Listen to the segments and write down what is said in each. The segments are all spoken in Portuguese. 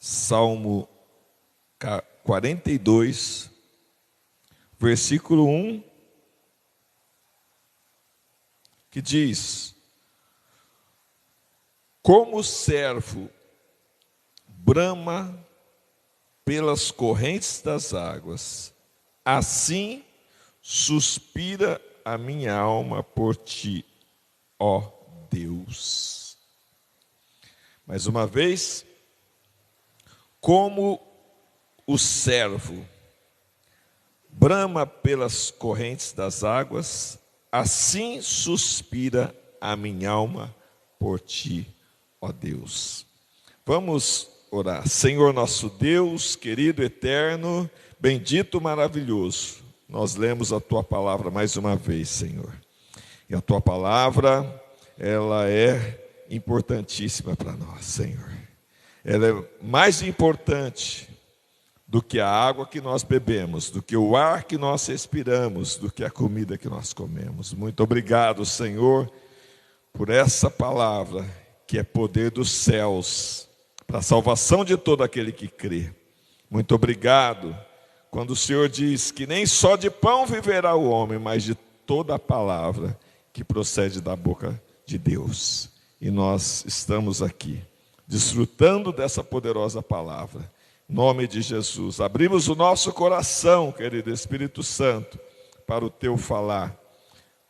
Salmo 42, versículo 1, que diz: como o servo brama pelas correntes das águas, assim suspira a minha alma por ti, ó Deus. Mais uma vez, como o servo brama pelas correntes das águas, assim suspira a minha alma por ti, ó Deus. Vamos orar. Senhor nosso Deus, querido, eterno, bendito, maravilhoso, nós lemos a Tua palavra mais uma vez, Senhor. E a Tua palavra, ela é importantíssima para nós, Senhor. Ela é mais importante do que a água que nós bebemos, do que o ar que nós respiramos, do que a comida que nós comemos. Muito obrigado, Senhor, por essa palavra que é poder dos céus, para a salvação de todo aquele que crê. Muito obrigado quando o Senhor diz que nem só de pão viverá o homem, mas de toda a palavra que procede da boca de Deus. E nós estamos aqui, desfrutando dessa poderosa palavra. Em nome de Jesus, abrimos o nosso coração, querido Espírito Santo, para o Teu falar,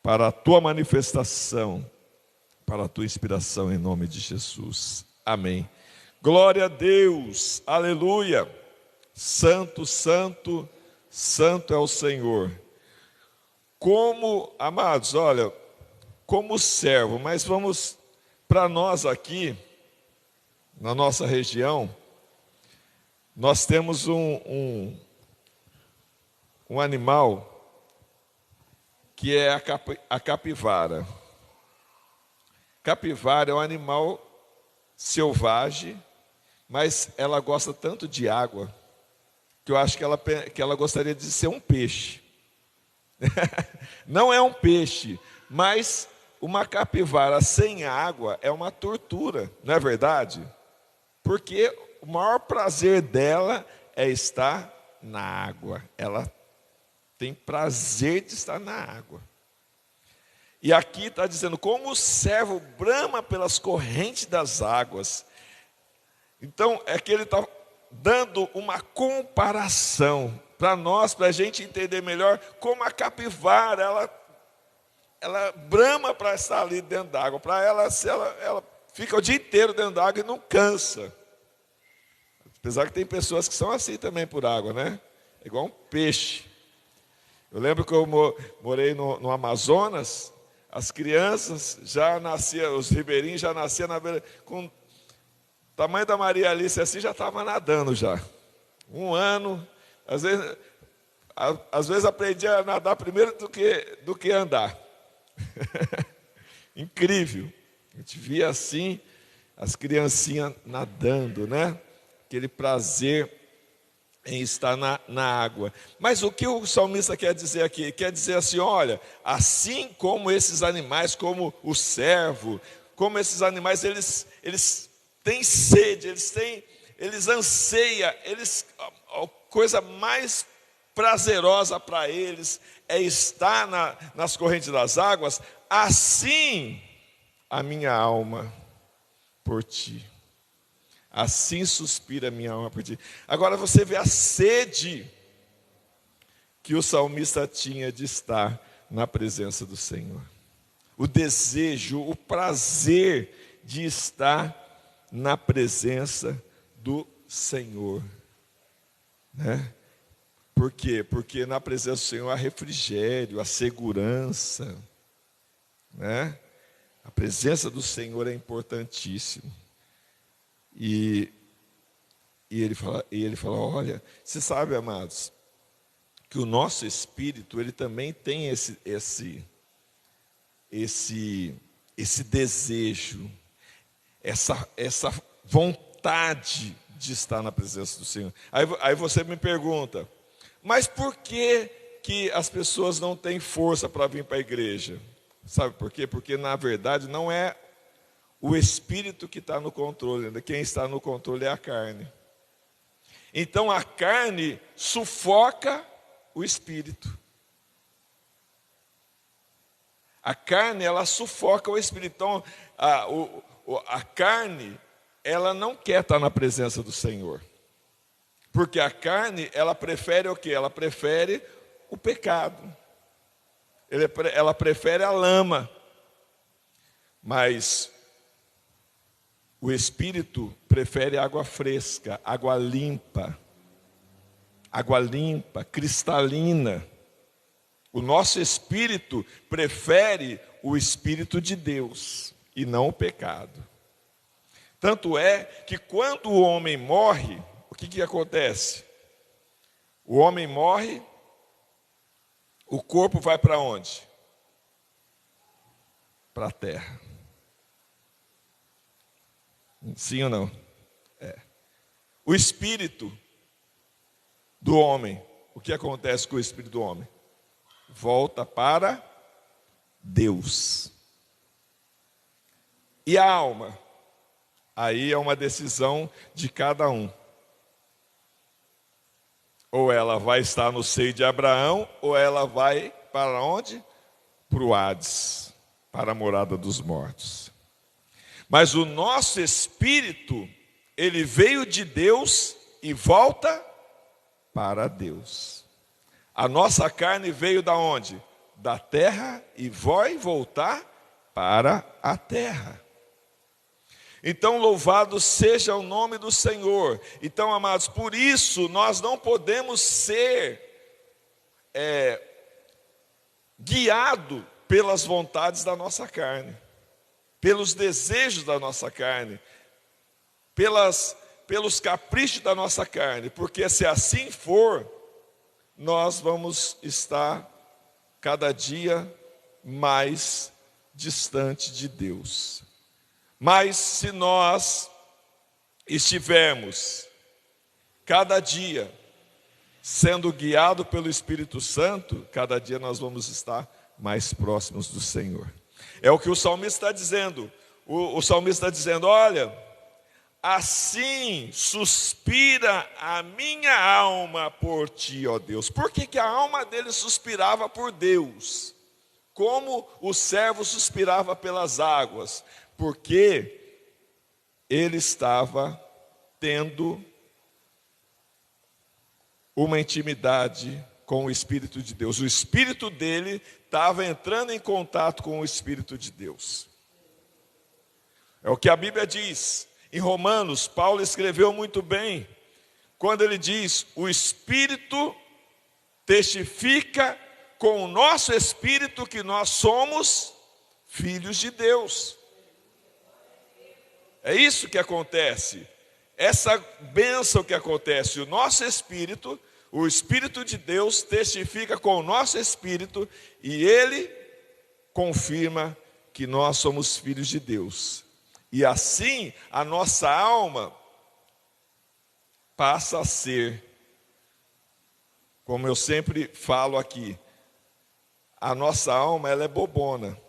para a Tua manifestação, para a Tua inspiração, em nome de Jesus. Amém. Glória a Deus, aleluia. Santo, santo, santo é o Senhor. Como, amados, olha, como servo, mas vamos para nós aqui, na nossa região, nós temos um animal que é a capivara. Capivara é um animal selvagem, mas ela gosta tanto de água, que eu acho que ela gostaria de ser um peixe. Não é um peixe, mas uma capivara sem água é uma tortura, não é verdade? Porque o maior prazer dela é estar na água. Ela tem prazer de estar na água. E aqui está dizendo, como o servo brama pelas correntes das águas. Então, é que ele está dando uma comparação para nós, para a gente entender melhor como a capivara, ela brama para estar ali dentro d'água. Para ela fica o dia inteiro dentro d'água e não cansa. Apesar que tem pessoas que são assim também por água, né? É igual um peixe. Eu lembro que eu morei no Amazonas, as crianças já nasciam, os ribeirinhos já nasciam na beira, com o tamanho da Maria Alice assim, já estava nadando já. 1 ano, às vezes aprendi a nadar primeiro do que andar. Incrível. A gente via assim, as criancinhas nadando, né? Aquele prazer em estar na água. Mas o que o salmista quer dizer aqui? Quer dizer assim, olha, assim como esses animais, como o servo, como esses animais, eles têm sede, eles anseiam, a coisa mais prazerosa para eles é estar nas correntes das águas, assim a minha alma por ti. Assim suspira a minha alma por ti. Agora você vê a sede que o salmista tinha de estar na presença do Senhor. O desejo, o prazer de estar na presença do Senhor. Né? Por quê? Porque na presença do Senhor há refrigério, há segurança. Né? A presença do Senhor é importantíssima. E ele fala, olha, você sabe, amados, que o nosso espírito, ele também tem esse desejo, essa vontade de estar na presença do Senhor. Aí você me pergunta, mas por que as pessoas não têm força para vir para a igreja? Sabe por quê? Porque na verdade não é o espírito que está no controle, quem está no controle é a carne. Então a carne sufoca o espírito. A carne, ela sufoca o espírito. Então, a carne, ela não quer estar na presença do Senhor. Porque a carne, ela prefere o quê? Ela prefere o pecado. Ela prefere a lama. Mas o espírito prefere água fresca, água limpa, cristalina. O nosso espírito prefere o Espírito de Deus e não o pecado. Tanto é que quando o homem morre, o que acontece? O homem morre, o corpo vai para onde? Para a terra. Sim ou não? O espírito do homem, o que acontece com o espírito do homem? Volta para Deus. E a alma? Aí é uma decisão de cada um. Ou ela vai estar no seio de Abraão, ou ela vai para onde? Para o Hades, para a morada dos mortos. Mas o nosso espírito, ele veio de Deus e volta para Deus. A nossa carne veio da onde? Da terra e vai voltar para a terra. Então, louvado seja o nome do Senhor. Então, amados, por isso nós não podemos ser guiados pelas vontades da nossa carne, pelos desejos da nossa carne, pelos caprichos da nossa carne, porque se assim for, nós vamos estar cada dia mais distante de Deus. Mas se nós estivermos cada dia sendo guiado pelo Espírito Santo, cada dia nós vamos estar mais próximos do Senhor. É o que o salmista está dizendo. O salmista está dizendo: olha, assim suspira a minha alma por ti, ó Deus. Por que a alma dele suspirava por Deus? Como o servo suspirava pelas águas? Porque ele estava tendo uma intimidade com o Espírito de Deus. O Espírito dele estava entrando em contato com o Espírito de Deus. É o que a Bíblia diz. Em Romanos, Paulo escreveu muito bem, quando ele diz: o Espírito testifica com o nosso espírito que nós somos filhos de Deus. É isso que acontece, essa bênção que acontece. O nosso espírito, o Espírito de Deus testifica com o nosso espírito e ele confirma que nós somos filhos de Deus. E assim a nossa alma passa a ser, como eu sempre falo aqui, a nossa alma ela é bobona.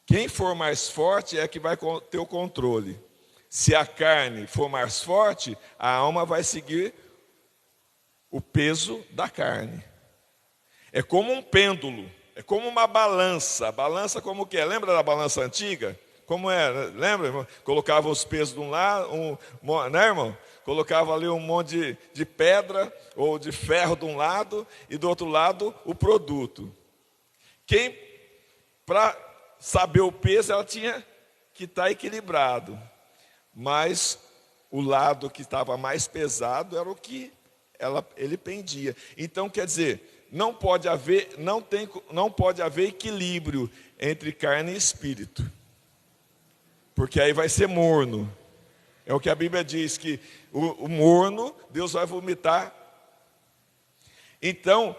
Quem for mais forte é que vai ter o controle. Se a carne for mais forte, a alma vai seguir o peso da carne. É como um pêndulo, é como uma balança. A balança como que é? Lembra da balança antiga? Como era? Lembra, irmão? Colocava os pesos de um lado, né, irmão? Colocava ali um monte de pedra ou de ferro de um lado e do outro lado o produto. Para saber o peso, ela tinha que estar equilibrado. Mas o lado que estava mais pesado era o que ele pendia. Então, quer dizer, não pode haver equilíbrio entre carne e espírito. Porque aí vai ser morno. É o que a Bíblia diz, que o morno, Deus vai vomitar. Então,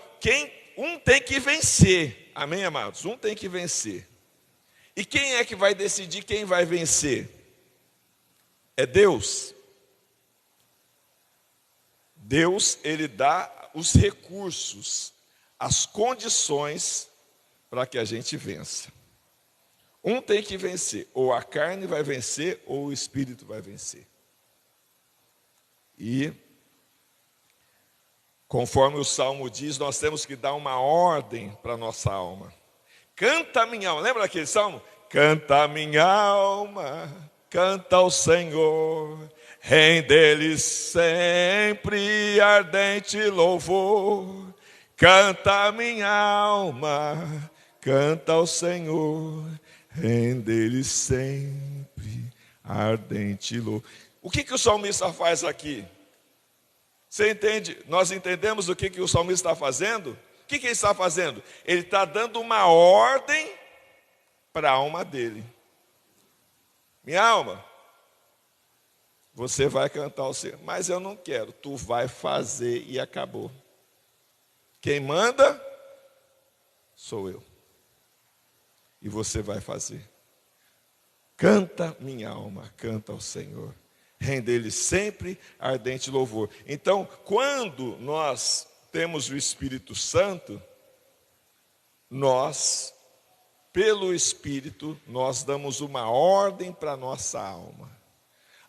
um tem que vencer. Amém, amados? Um tem que vencer. E quem é que vai decidir quem vai vencer? É Deus. Deus, ele dá os recursos, as condições para que a gente vença. Um tem que vencer, ou a carne vai vencer, ou o espírito vai vencer. E Conforme o Salmo diz, nós temos que dar uma ordem para a nossa alma. Canta minha alma, lembra daquele Salmo? Canta minha alma, canta ao Senhor, rende-lhe sempre ardente louvor. Canta minha alma, canta ao Senhor, rende-lhe sempre ardente louvor. O que o salmista faz aqui? Você entende? Nós entendemos o que o salmista está fazendo? O que ele está fazendo? Ele está dando uma ordem para a alma dele. Minha alma, você vai cantar o Senhor, mas eu não quero. Tu vai fazer e acabou. Quem manda sou eu. E você vai fazer. Canta, minha alma, canta ao Senhor. Rende-lhe sempre ardente louvor. Então, quando nós temos o Espírito Santo, nós, pelo Espírito, nós damos uma ordem para a nossa alma.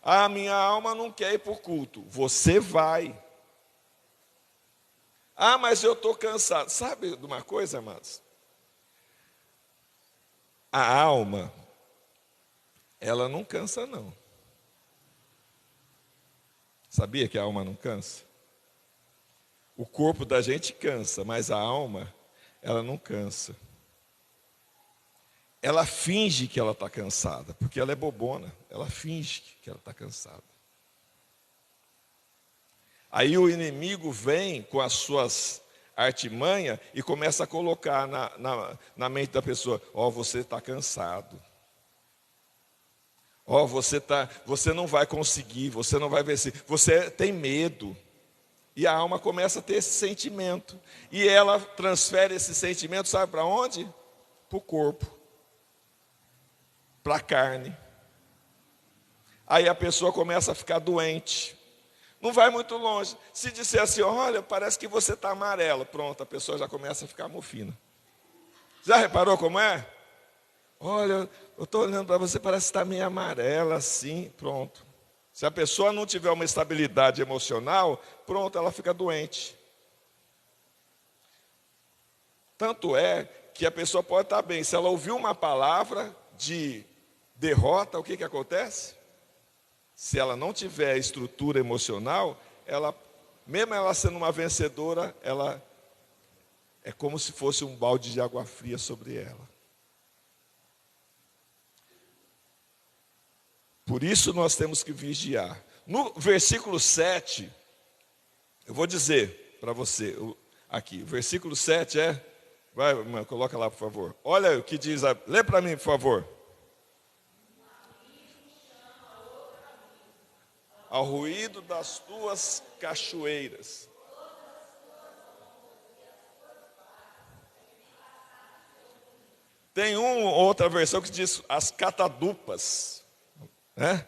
Ah, minha alma não quer ir para o culto. Você vai. Ah, mas eu estou cansado. Sabe de uma coisa, amados? A alma, ela não cansa, não. Sabia que a alma não cansa? O corpo da gente cansa, mas a alma, ela não cansa. Ela finge que ela está cansada, porque ela é bobona. Ela finge que ela está cansada. Aí o inimigo vem com as suas artimanhas e começa a colocar na mente da pessoa: ó, você está cansado. Ó, você não vai conseguir, você não vai vencer, você tem medo. E a alma começa a ter esse sentimento. E ela transfere esse sentimento, sabe para onde? Para o corpo. Para a carne. Aí a pessoa começa a ficar doente. Não vai muito longe. Se disser assim, olha, parece que você está amarelo. Pronto, a pessoa já começa a ficar mofina. Já reparou como é? Olha, eu estou olhando para você, parece que está meio amarela assim, pronto. Se a pessoa não tiver uma estabilidade emocional, pronto, ela fica doente. Tanto é que a pessoa pode estar bem. Se ela ouvir uma palavra de derrota, o que acontece? Se ela não tiver estrutura emocional, mesmo ela sendo uma vencedora, ela é como se fosse um balde de água fria sobre ela. Por isso nós temos que vigiar. No versículo 7, eu vou dizer para você aqui, o versículo 7 vai, irmã, coloca lá por favor. Olha o que diz, lê para mim por favor. Ao ruído das tuas cachoeiras. Tem outra versão que diz as catadupas. Né?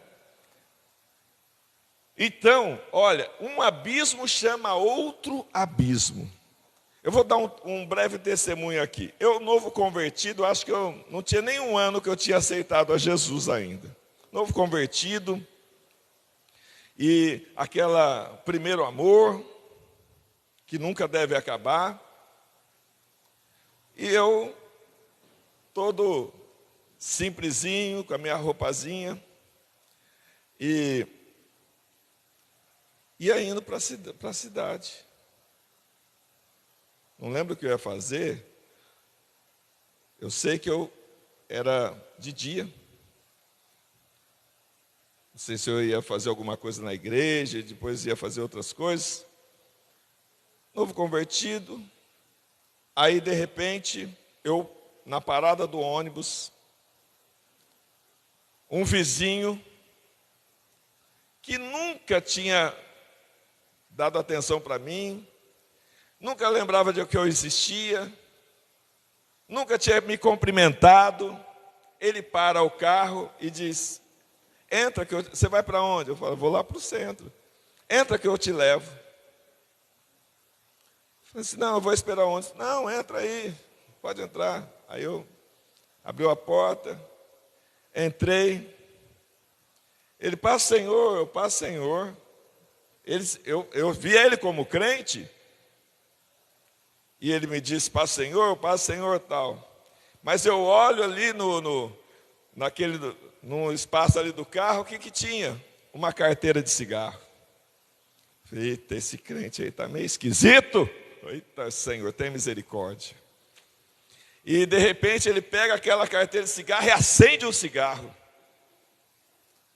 Então, olha, um abismo chama outro abismo. Eu vou dar um breve testemunho aqui. Eu, novo convertido, acho que eu não tinha nem um ano que eu tinha aceitado a Jesus ainda. Novo convertido. E aquele primeiro amor, que nunca deve acabar. E eu, todo simplesinho, com a minha roupazinha, e ia indo para a cidade. Não lembro o que eu ia fazer. Eu sei que eu era de dia. Não sei se eu ia fazer alguma coisa na igreja, depois ia fazer outras coisas. Novo convertido. Aí, de repente, eu, na parada do ônibus, um vizinho que nunca tinha dado atenção para mim, nunca lembrava de que eu existia, nunca tinha me cumprimentado, ele para o carro e diz: entra, você vai para onde? Eu falo: vou lá para o centro. Entra que eu te levo. Eu falei assim: não, eu vou esperar onde? Não, entra aí, pode entrar. Aí eu abri a porta, entrei. Ele: paz, Senhor, eu: paz, Senhor. Eu via ele como crente, E ele me disse, paz Senhor, tal. Mas eu olho ali no espaço ali do carro, o que tinha? Uma carteira de cigarro. Eita, esse crente aí está meio esquisito. Eita, Senhor, tem misericórdia. E de repente ele pega aquela carteira de cigarro e acende um cigarro.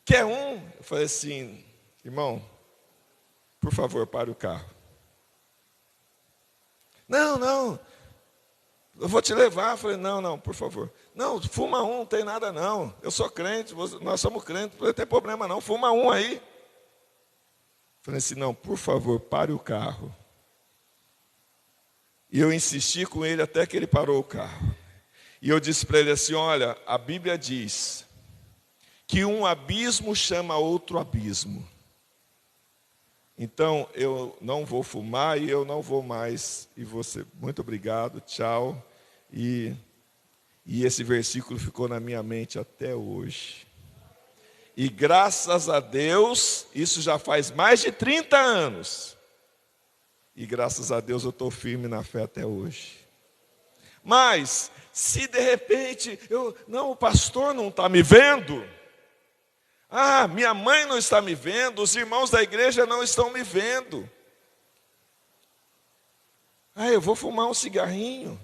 Quer um? Eu falei assim, irmão, por favor, pare o carro. Não, eu vou te levar. Eu falei, não, por favor. Não, fuma um, não tem nada não. Eu sou crente, nós somos crentes, não tem problema não, fuma um aí. Eu falei assim, não, por favor, pare o carro. E eu insisti com ele até que ele parou o carro. E eu disse para ele assim, olha, a Bíblia diz que um abismo chama outro abismo. Então, eu não vou fumar e eu não vou mais. E você, muito obrigado, tchau. E esse versículo ficou na minha mente até hoje. E graças a Deus, isso já faz mais de 30 anos. E graças a Deus eu estou firme na fé até hoje. Mas, se de repente, o pastor não está me vendo. Minha mãe não está me vendo, os irmãos da igreja não estão me vendo. Eu vou fumar um cigarrinho.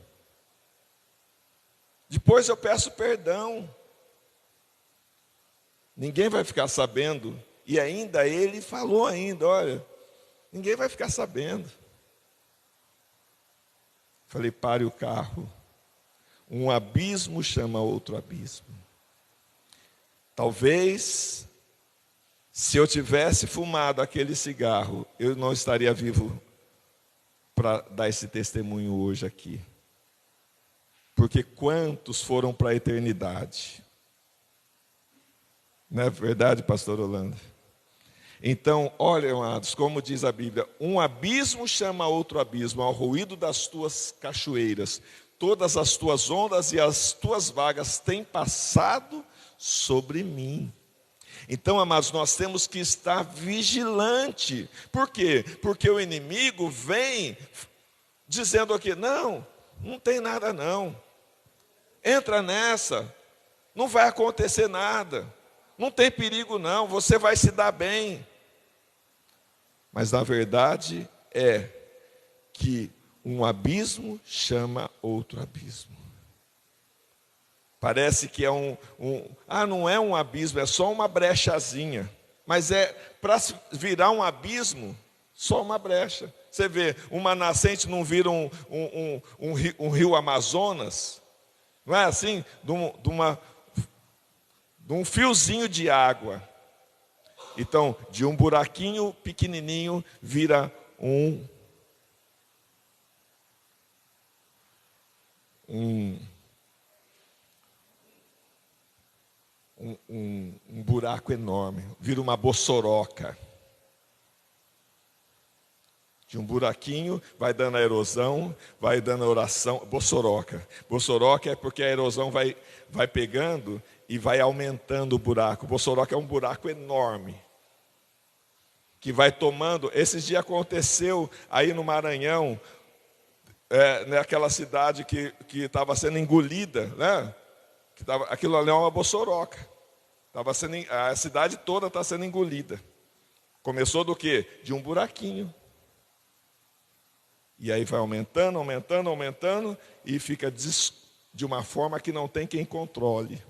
Depois eu peço perdão. Ninguém vai ficar sabendo. E ainda ele falou olha, ninguém vai ficar sabendo. Falei, pare o carro. Um abismo chama outro abismo. Talvez, se eu tivesse fumado aquele cigarro, eu não estaria vivo para dar esse testemunho hoje aqui. Porque quantos foram para a eternidade? Não é verdade, pastor Holanda? Então, olha, amados, como diz a Bíblia, um abismo chama outro abismo, ao ruído das tuas cachoeiras. Todas as tuas ondas e as tuas vagas têm passado sobre mim. Então, amados, nós temos que estar vigilante. Por quê? Porque o inimigo vem dizendo aqui, não tem nada não. Entra nessa, não vai acontecer nada. Não tem perigo não, você vai se dar bem. Mas na verdade é que um abismo chama outro abismo. Parece que é não é um abismo, é só uma brechazinha. Mas para virar um abismo, só uma brecha. Você vê, uma nascente não vira um rio Amazonas? Não é assim? De um fiozinho de água. Então, de um buraquinho pequenininho, vira um buraco enorme, vira uma bossoroca. De um buraquinho, vai dando a erosão, vai dando a oração, bossoroca. Bossoroca é porque a erosão vai pegando e vai aumentando o buraco. Bossoroca é um buraco enorme, que vai tomando. Esses dias aconteceu aí no Maranhão, naquela cidade que estava sendo engolida, né? Aquilo ali é uma bossoroca. A cidade toda está sendo engolida. Começou do quê? De um buraquinho. E aí vai aumentando, e fica de uma forma que não tem quem controle.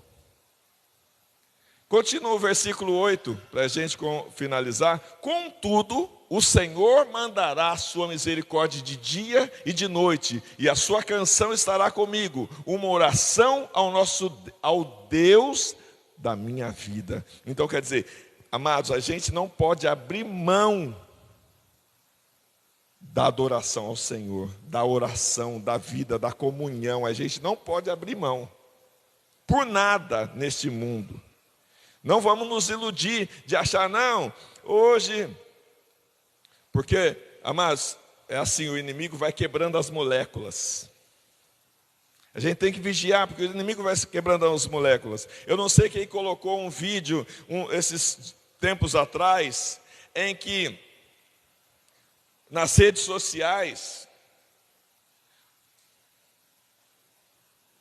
Continua o versículo 8, para a gente finalizar. Contudo, o Senhor mandará a sua misericórdia de dia e de noite, e a sua canção estará comigo, uma oração ao Deus da minha vida. Então quer dizer, amados, a gente não pode abrir mão da adoração ao Senhor, da oração, da vida, da comunhão. A gente não pode abrir mão por nada neste mundo. Não vamos nos iludir de achar, não, hoje, porque, amados, é assim, o inimigo vai quebrando as moléculas. A gente tem que vigiar, porque o inimigo vai quebrando as moléculas. Eu não sei quem colocou um vídeo, esses tempos atrás, em que, nas redes sociais,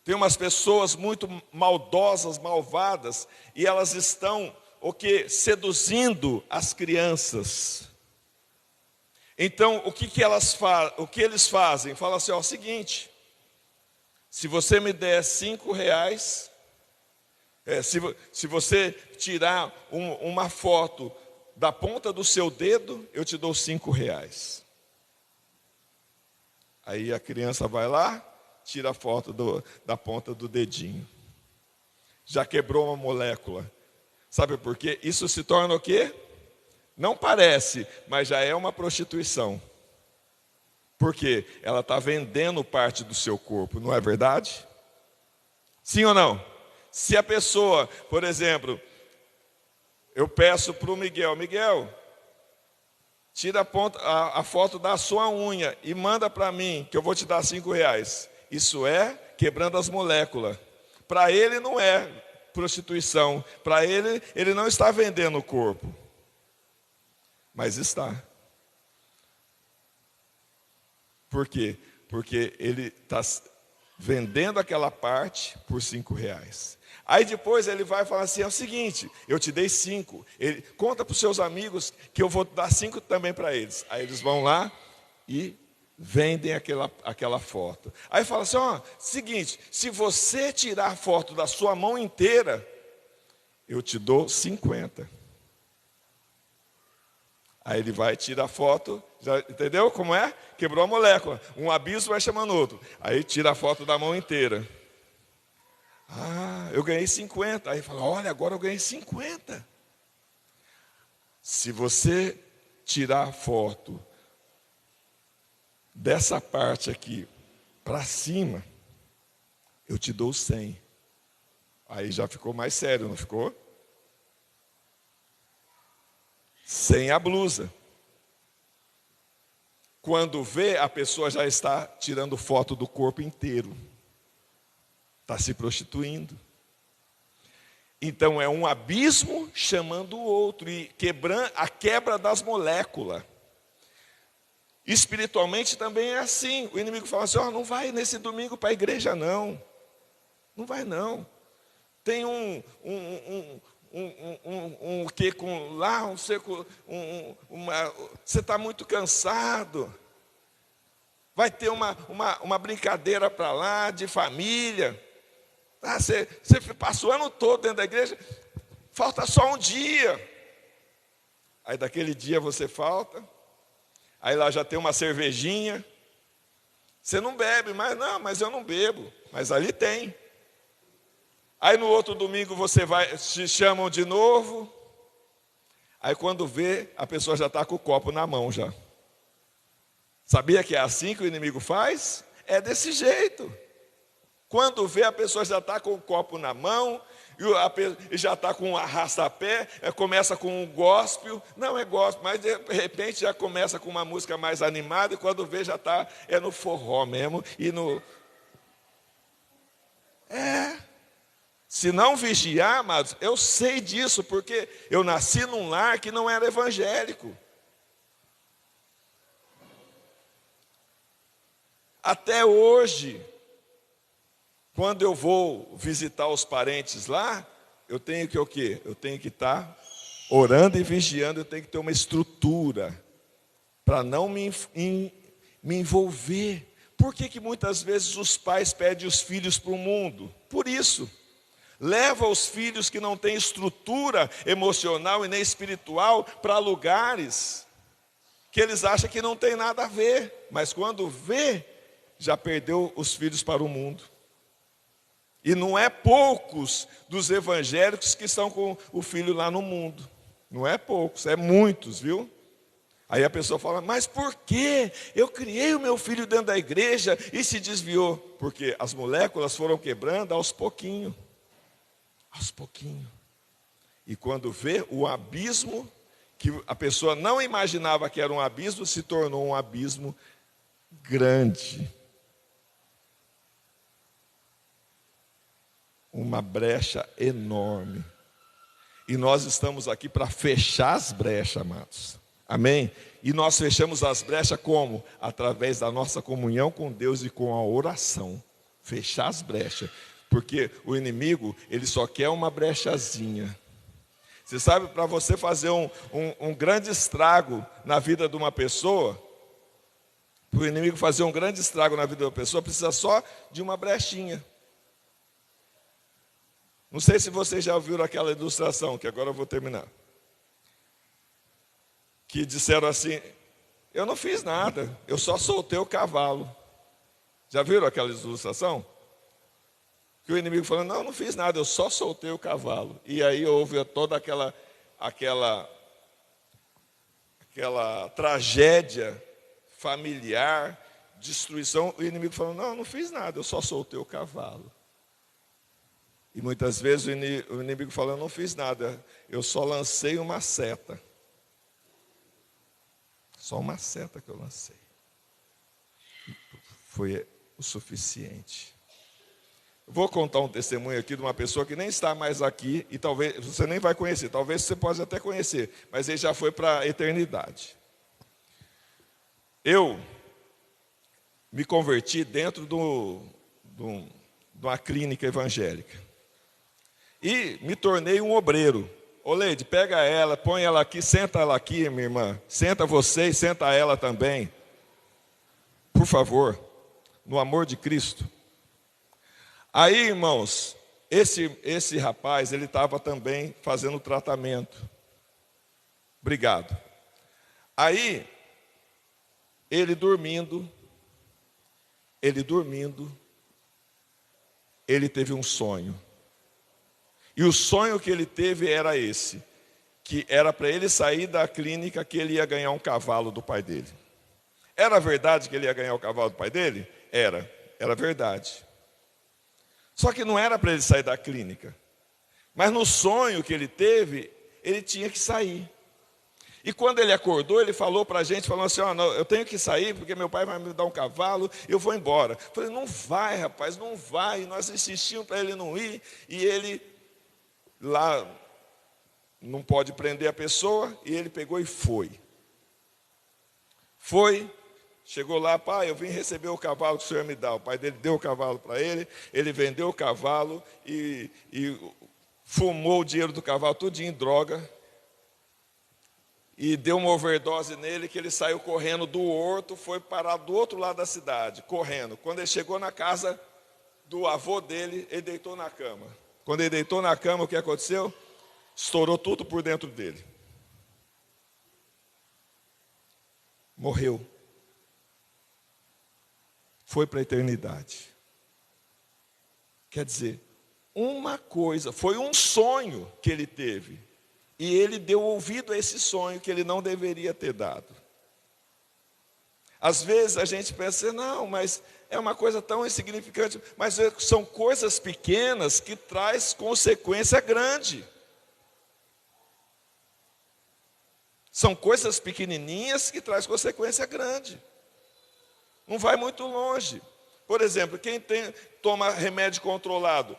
Tem umas pessoas muito maldosas, malvadas, e elas estão seduzindo as crianças. Então, o que eles fazem? Fala assim, ó, seguinte, se você me der R$5, se você tirar uma foto da ponta do seu dedo, eu te dou R$5. Aí a criança vai lá, tira a foto da ponta do dedinho. Já quebrou uma molécula. Sabe por quê? Isso se torna o quê? Não parece, mas já é uma prostituição. Por quê? Ela está vendendo parte do seu corpo, não é verdade? Sim ou não? Se a pessoa, por exemplo, eu peço para o Miguel, tira a foto da sua unha e manda para mim, que eu vou te dar R$5. Isso é quebrando as moléculas. Para ele não é prostituição. Para ele não está vendendo o corpo. Mas está. Por quê? Porque ele está vendendo aquela parte por R$5. Aí depois ele vai falar assim, é o seguinte, eu te dei 5, conta para os seus amigos que eu vou dar 5 também para eles. Aí eles vão lá e vendem aquela foto. Aí fala assim, ó, seguinte, se você tirar a foto da sua mão inteira, eu te dou 50. Aí ele vai, tira a foto, já, entendeu como é? Quebrou a molécula, um abismo vai chamando outro. Aí tira a foto da mão inteira. Ah, eu ganhei 50. Aí fala, olha, agora eu ganhei 50. Se você tirar a foto dessa parte aqui para cima, eu te dou 100. Aí já ficou mais sério, não ficou? Sem a blusa. Quando vê, a pessoa já está tirando foto do corpo inteiro. Está se prostituindo. Então é um abismo chamando o outro e quebrando a quebra das moléculas. Espiritualmente também é assim. O inimigo fala assim, ó, não vai nesse domingo para a igreja não. Não vai não. Tem que com lá, você está muito cansado. Vai ter uma brincadeira para lá de família. Ah, você passou o ano todo dentro da igreja, falta só um dia. Aí daquele dia você falta, aí lá já tem uma cervejinha. Você não bebe, mas eu não bebo, mas ali tem. Aí no outro domingo você vai, te chamam de novo. Aí quando vê, a pessoa já está com o copo na mão já. Sabia que é assim que o inimigo faz? É desse jeito. Quando vê, a pessoa já está com o copo na mão, e já está com um arrasta-pé, começa com um gospel, não é gospel, mas de repente já começa com uma música mais animada, e quando vê já está no forró mesmo, se não vigiar, amados, eu sei disso, porque eu nasci num lar que não era evangélico. Até hoje, quando eu vou visitar os parentes lá, eu tenho que o quê? Eu tenho que estar orando e vigiando, eu tenho que ter uma estrutura para não me envolver. Por que muitas vezes os pais pedem os filhos para o mundo? Por isso. Leva os filhos que não têm estrutura emocional e nem espiritual para lugares que eles acham que não tem nada a ver. Mas quando vê, já perdeu os filhos para o mundo. E não é poucos dos evangélicos que estão com o filho lá no mundo. Não é poucos, é muitos, viu? Aí a pessoa fala, mas por que eu criei o meu filho dentro da igreja e se desviou? Porque as moléculas foram quebrando aos pouquinhos. Aos pouquinhos. E quando vê o abismo, que a pessoa não imaginava que era um abismo, se tornou um abismo grande. Uma brecha enorme. E nós estamos aqui para fechar as brechas, amados. Amém? E nós fechamos as brechas como? Através da nossa comunhão com Deus e com a oração. Fechar as brechas. Porque o inimigo, ele só quer uma brechazinha. Você sabe, para você fazer um grande estrago na vida de uma pessoa, para o inimigo fazer um grande estrago na vida de uma pessoa, precisa só de uma brechinha. Não sei se vocês já ouviram aquela ilustração, que agora eu vou terminar. Que disseram assim, eu não fiz nada, eu só soltei o cavalo. Já viram aquela ilustração? Que o inimigo falando, não fiz nada, eu só soltei o cavalo. E aí houve toda aquela tragédia familiar, destruição. O inimigo falando, não fiz nada, eu só soltei o cavalo. E muitas vezes o inimigo falando, não fiz nada, eu só lancei uma seta. Só uma seta que eu lancei. Foi o suficiente. Vou contar um testemunho aqui de uma pessoa que nem está mais aqui e talvez você nem vai conhecer, talvez você possa até conhecer, mas ele já foi para a eternidade. Eu me converti dentro de uma clínica evangélica e me tornei um obreiro. Ô Leide, pega ela, põe ela aqui, senta ela aqui, minha irmã, senta você e senta ela também, por favor, no amor de Cristo. Aí, irmãos, esse rapaz, ele estava também fazendo tratamento. Obrigado. Aí, ele dormindo, ele teve um sonho. E o sonho que ele teve era esse, que era para ele sair da clínica, que ele ia ganhar um cavalo do pai dele. Era verdade que ele ia ganhar o cavalo do pai dele? Era verdade. Só que não era para ele sair da clínica. Mas no sonho que ele teve, ele tinha que sair. E quando ele acordou, ele falou para a gente, falou assim, não, eu tenho que sair porque meu pai vai me dar um cavalo, eu vou embora. Eu falei, não vai, rapaz, não vai. E nós insistimos para ele não ir, e ele lá não pode prender a pessoa, e ele pegou e foi. Chegou lá, pai, eu vim receber o cavalo que o senhor me dá. O pai dele deu o cavalo para ele, ele vendeu o cavalo e fumou o dinheiro do cavalo tudo em droga. E deu uma overdose nele, que ele saiu correndo do horto, foi parar do outro lado da cidade, correndo. Quando ele chegou na casa do avô dele, ele deitou na cama. Quando ele deitou na cama, o que aconteceu? Estourou tudo por dentro dele. Morreu. Foi para a eternidade. Quer dizer, uma coisa, foi um sonho que ele teve. E ele deu ouvido a esse sonho que ele não deveria ter dado. Às vezes a gente pensa, não, mas é uma coisa tão insignificante. Mas são coisas pequenas que traz consequência grande. São coisas pequenininhas que traz consequência grande. Não vai muito longe. Por exemplo, quem toma remédio controlado,